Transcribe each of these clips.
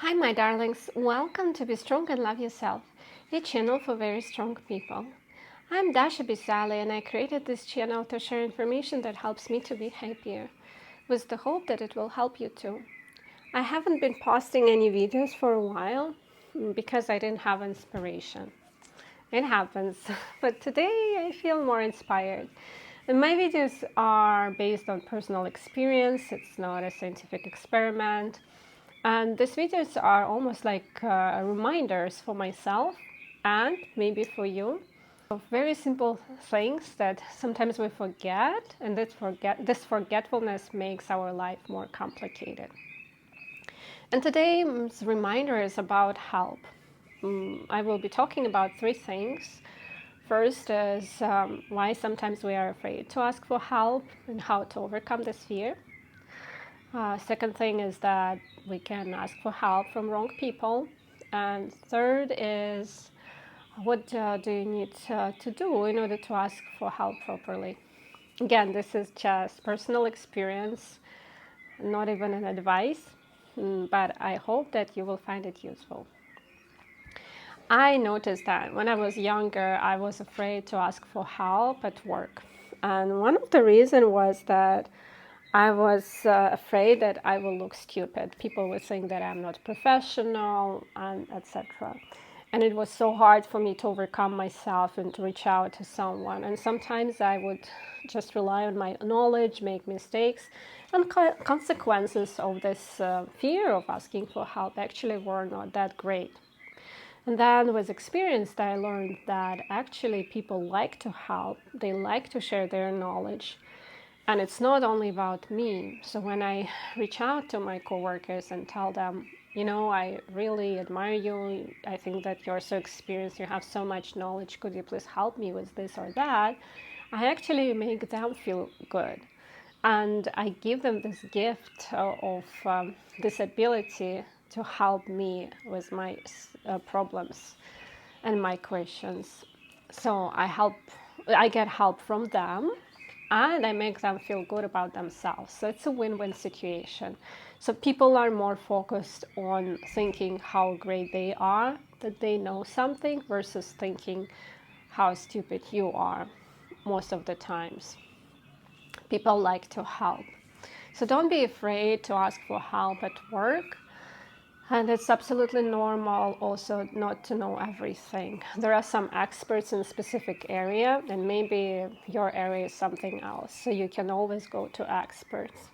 Hi, my darlings. Welcome to Be Strong and Love Yourself, a channel for very strong people. I'm Dasha Bisali, and I created this channel to share information that helps me to be happier, with the hope that it will help you too. I haven't been posting any videos for a while because I didn't have inspiration. It happens, but today I feel more inspired. And my videos are based on personal experience, it's not a scientific experiment. And these videos are almost like reminders for myself and maybe for you of very simple things that sometimes we forget, and this forgetfulness makes our life more complicated. And today's reminder is about help. I will be talking about three things. First is why sometimes we are afraid to ask for help and how to overcome this fear. Second thing is that we can ask for help from wrong people. And third is what do you need to do in order to ask for help properly? Again, this is just personal experience, not even an advice, but I hope that you will find it useful. I noticed that when I was younger, I was afraid to ask for help at work. And one of the reasons was that I was afraid that I will look stupid. People would think that I'm not professional, and etc. And it was so hard for me to overcome myself and to reach out to someone. And sometimes I would just rely on my knowledge, make mistakes, and consequences of this fear of asking for help actually were not that great. And then with experience, I learned that actually people like to help, they like to share their knowledge. And it's not only about me. So when I reach out to my coworkers and tell them, I really admire you. I think that you're so experienced. You have so much knowledge. Could you please help me with this or that? I actually make them feel good. And I give them this gift of this ability to help me with my problems and my questions. So I get help from them, and I make them feel good about themselves. So it's a win-win situation. So people are more focused on thinking how great they are, that they know something, versus thinking how stupid you are most of the times. People like to help. So don't be afraid to ask for help at work. And it's absolutely normal also not to know everything. There are some experts in a specific area, and maybe your area is something else. So you can always go to experts.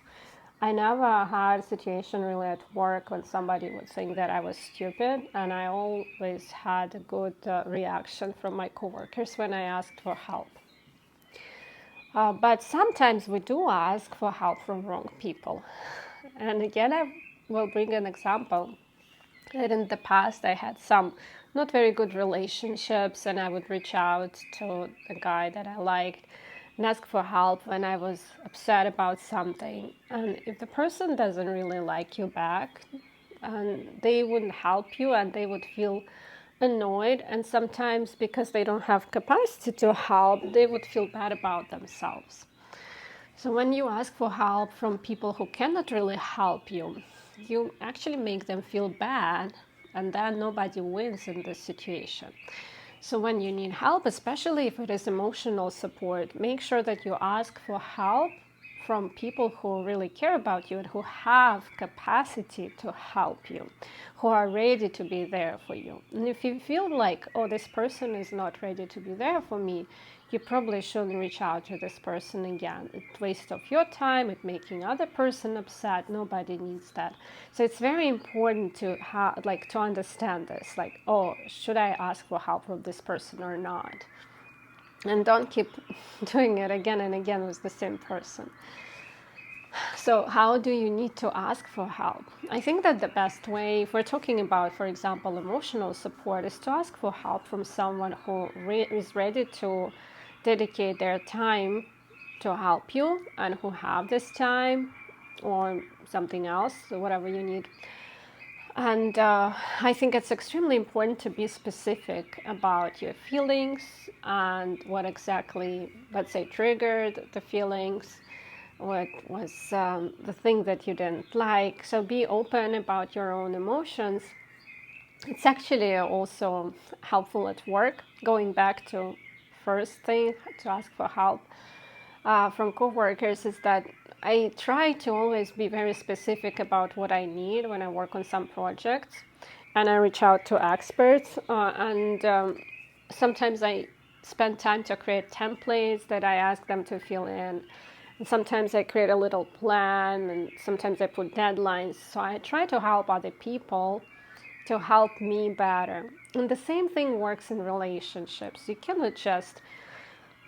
I never had a situation really at work when somebody would think that I was stupid, and I always had a good reaction from my coworkers when I asked for help. But sometimes we do ask for help from wrong people. And again, I will bring an example. That in the past I had some not very good relationships, and I would reach out to the guy that I liked and ask for help when I was upset about something. And if the person doesn't really like you back, and they wouldn't help you, and they would feel annoyed, and sometimes because they don't have capacity to help, they would feel bad about themselves. So when you ask for help from people who cannot really help you, you actually make them feel bad, and then nobody wins in this situation. So when you need help, especially if it is emotional support, make sure that you ask for help from people who really care about you and who have capacity to help you, who are ready to be there for you. And if you feel like, oh, this person is not ready to be there for me, you probably shouldn't reach out to this person again. It's a waste of your time. It's making other person upset. Nobody needs that. So it's very important to to understand this. Like, oh, should I ask for help from this person or not? And don't keep doing it again and again with the same person. So how do you need to ask for help? I think that the best way, if we're talking about, for example, emotional support, is to ask for help from someone who is ready to dedicate their time to help you, and who have this time or something else, so whatever you need. And I think it's extremely important to be specific about your feelings and what exactly, let's say, triggered the feelings, what was the thing that you didn't like. So be open about your own emotions. It's actually also helpful at work. Going back to first thing, to ask for help from coworkers, is that I try to always be very specific about what I need when I work on some projects, and I reach out to experts. And sometimes I spend time to create templates that I ask them to fill in. And sometimes I create a little plan, and sometimes I put deadlines. So I try to help other people to help me better. And the same thing works in relationships. You cannot just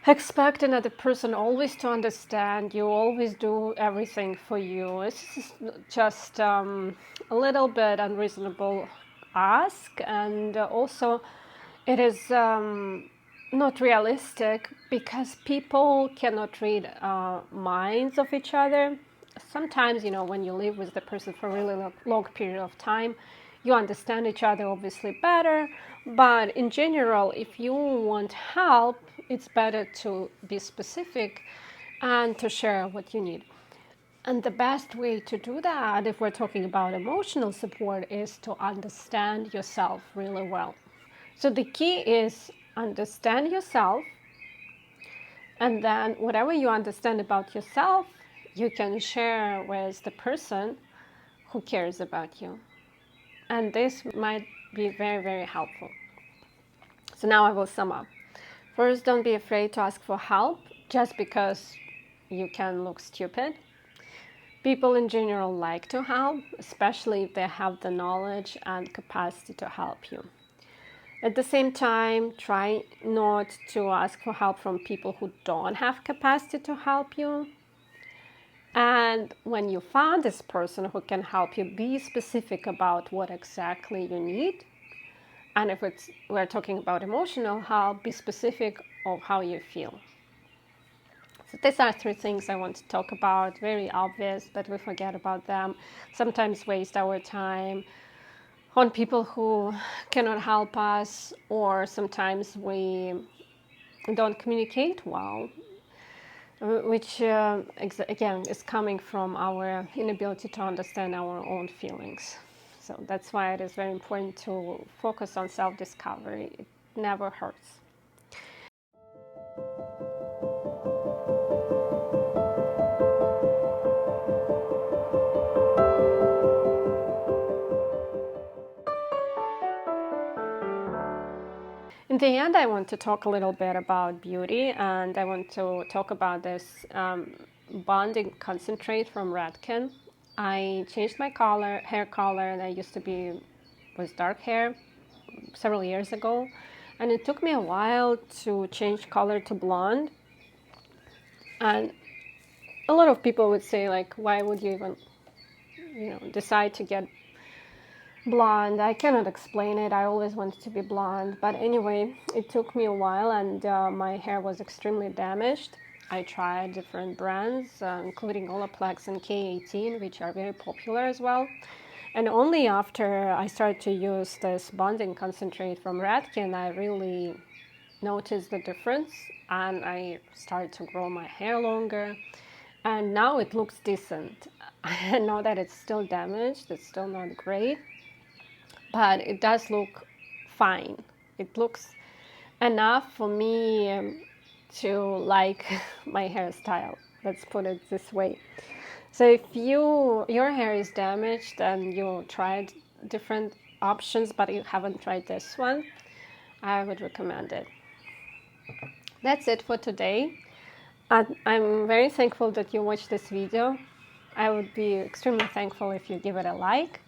expect another person always to understand you, always do everything for you. It's just a little bit unreasonable ask, and also it is not realistic, because people cannot read minds of each other. Sometimes, when you live with the person for a really long period of time, you understand each other obviously better. But in general, if you want help, it's better to be specific and to share what you need. And the best way to do that, if we're talking about emotional support, is to understand yourself really well. So the key is understand yourself, and then whatever you understand about yourself, you can share with the person who cares about you. And this might be very, very helpful. So now I will sum up. First, don't be afraid to ask for help just because you can look stupid. People in general like to help, especially if they have the knowledge and capacity to help you. At the same time, try not to ask for help from people who don't have capacity to help you. And when you found this person who can help you, be specific about what exactly you need. And if we're talking about emotional help, be specific of how you feel. So these are 3 things I want to talk about. Very obvious, but we forget about them. Sometimes waste our time on people who cannot help us, or sometimes we don't communicate well, which again is coming from our inability to understand our own feelings. So that's why it is very important to focus on self-discovery. It never hurts. In the end, I want to talk a little bit about beauty, and I want to talk about this bonding concentrate from Redken. I changed my hair color, and I used to be with dark hair several years ago, and it took me a while to change color to blonde. And a lot of people would say, like, why would you even decide to get blonde? I cannot explain it. I always wanted to be blonde, but anyway, it took me a while, and my hair was extremely damaged. I tried different brands, including Olaplex and K18, which are very popular as well. And only after I started to use this bonding concentrate from Redken, I really noticed the difference, and I started to grow my hair longer, and now it looks decent. I know that it's still damaged, it's still not great, but it does look fine. It looks enough for me to like my hairstyle. Let's put it this way. So if your hair is damaged and you tried different options but you haven't tried this one, I would recommend it. That's it for today. I'm very thankful that you watched this video. I would be extremely thankful if you give it a like.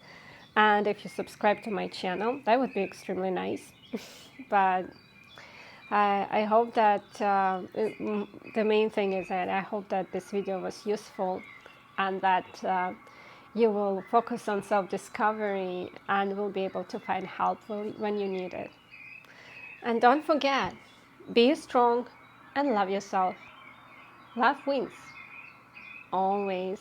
And if you subscribe to my channel, that would be extremely nice. But I hope that the main thing is that I hope that this video was useful, and that you will focus on self-discovery and will be able to find help when you need it. And don't forget, be strong and love yourself. Love wins. Always.